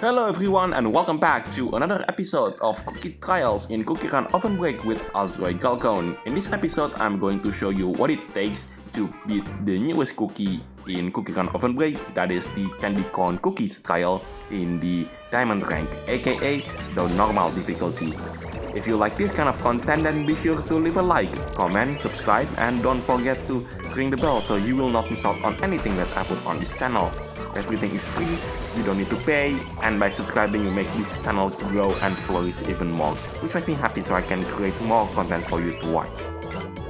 Hello everyone and welcome back to another episode of Cookie Trials in CookieRunOvenBreak with Azroy Galcone. In this episode, I'm going to show you what it takes to beat the newest cookie in CookieRunOvenBreak, that is the Candycorncookietrial in the Diamondrank, aka the normal difficulty. If you like this kind of content, then be sure to leave a like, comment, subscribe, and don't forget to ring the bell so you will not miss out on anything that I put on this channel. Everything is free, you don't need to pay, and by subscribing you make this channel grow and flourish even more, which makes me happy so I can create more content for you to watch.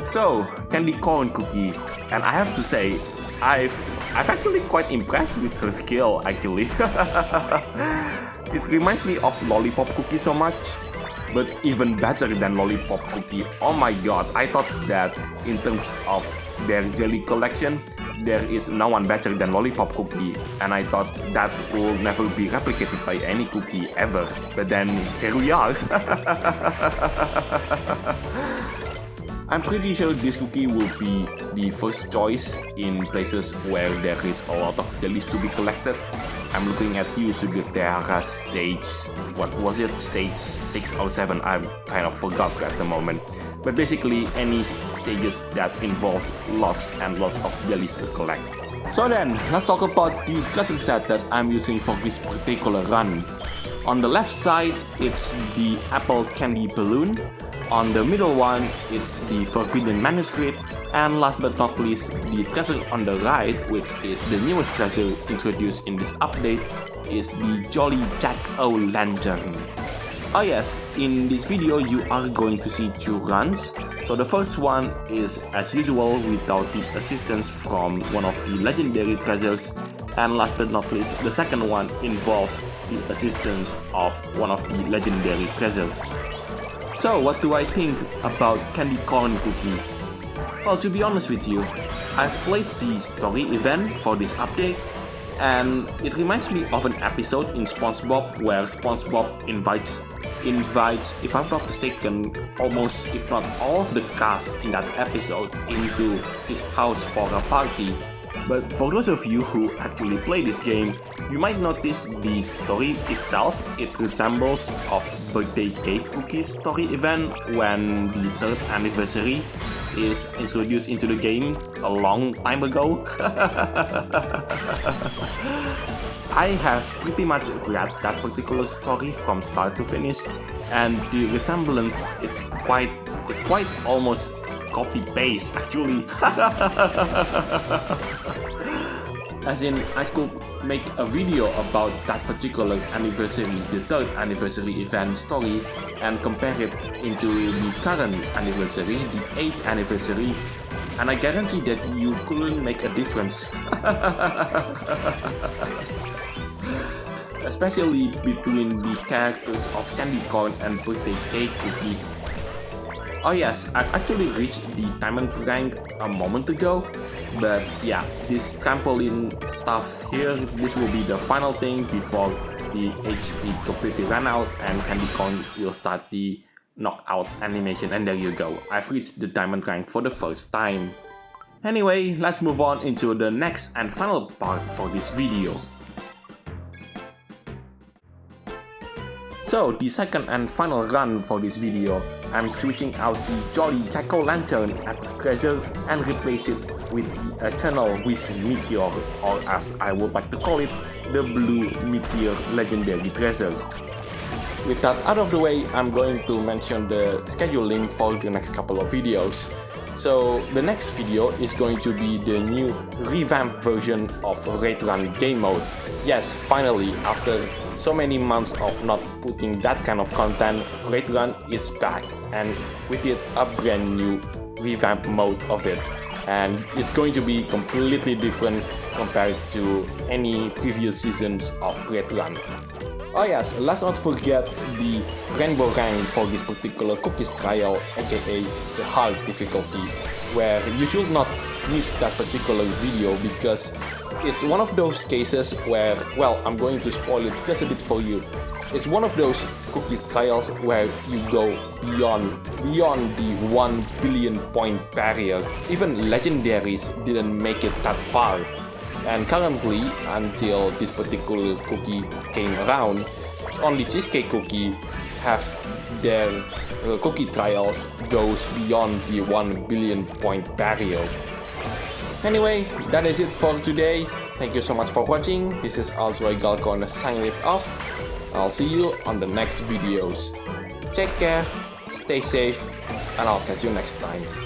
So, Candycorn Cookie, and I have to say, I've actually quite impressed with her skill actually. It reminds me of Lollipop Cookie so much, but even better than Lollipop Cookie. Oh my god, I thought that in terms of their jelly collection, there is no one better than Lollipop Cookie, and I thought that will never be replicated by any cookie ever, but then here we are. I'm pretty sure this cookie will be the first choice in places where there is a lot of jellies to be collected. I'm looking at you, Sugar stage, what was it, stage 6 or 7, I kind of forgot at the moment. But basically any stages that involve lots and lots of jellies to collect. So then, let's talk about the treasure set that I'm using for this particular run. On the left side, it's the apple candy balloon. On the middle one, it's the forbidden manuscript. And last but not least, the treasure on the right, which is the newest treasure introduced in this update, is the Jolly Jack-o'-lantern. Oh yes, in this video you are going to see 2 runs. So the first one is as usual without the assistance from one of the legendary treasures, and last but not least the second one involves the assistance of one of the legendary treasures. So what do I think about Candycorn Cookie? Well, to be honest with you, I've played the story event for this update, and it reminds me of an episode in SpongeBob where SpongeBob invites, if I'm not mistaken, almost if not all of the cast in that episode into his house for a party. But for those of you who actually play this game, you might notice the story itself, it resembles of Birthday Cake Cookie's story event when the 3rd anniversary is introduced into the game a long time ago. I have pretty much read that particular story from start to finish, and the resemblance is quite almost copy-paste actually. As in, I could make a video about that particular anniversary, the 3rd anniversary event story, and compare it into the current anniversary, the 8th anniversary, and I guarantee that you couldn't make a difference. Especially between the characters of Candycorn and Birthday Cake Cookie. Oh yes, I've actually reached the Diamondrank a moment ago, but yeah, this trampoline stuff here, this will be the final thing before the HP completely run out and Candycorn will start the knockout animation, and there you go, I've reached the Diamondrank for the first time. Anyway, let's move on into the next and final part for this video. So, the second and final run for this video, I'm switching out the Jolly Jack-o'-lantern epic treasure and replace it with the Eternal Wish Meteor, or as I would like to call it, the Blue Meteor legendary treasure. With that out of the way, I'm going to mention the scheduling for the next couple of videos. So the next video is going to be the new revamped version of Raid Run game mode. Yes, finally, after so many months of not putting that kind of content, Raid Run is back, and with it a brand new revamped mode of it. And it's going to be completely different compared to any previous seasons of Raid Run. Oh yes, let's not forget the rainbow rank for this particular cookies trial, aka the hard difficulty, where you should not miss that particular video because it's one of those cases where, well, I'm going to spoil it just a bit for you. It's one of those cookie trials where you go beyond the 1 billion point barrier. Even legendaries didn't make it that far. And currently, until this particular cookie came around, only Cheesecake Cookie have their cookie trials goes beyond the 1 billion point barrier. Anyway, that is it for today. Thank you so much for watching. This is Galcorn signing it off. I'll see you on the next videos. Take care, stay safe, and I'll catch you next time.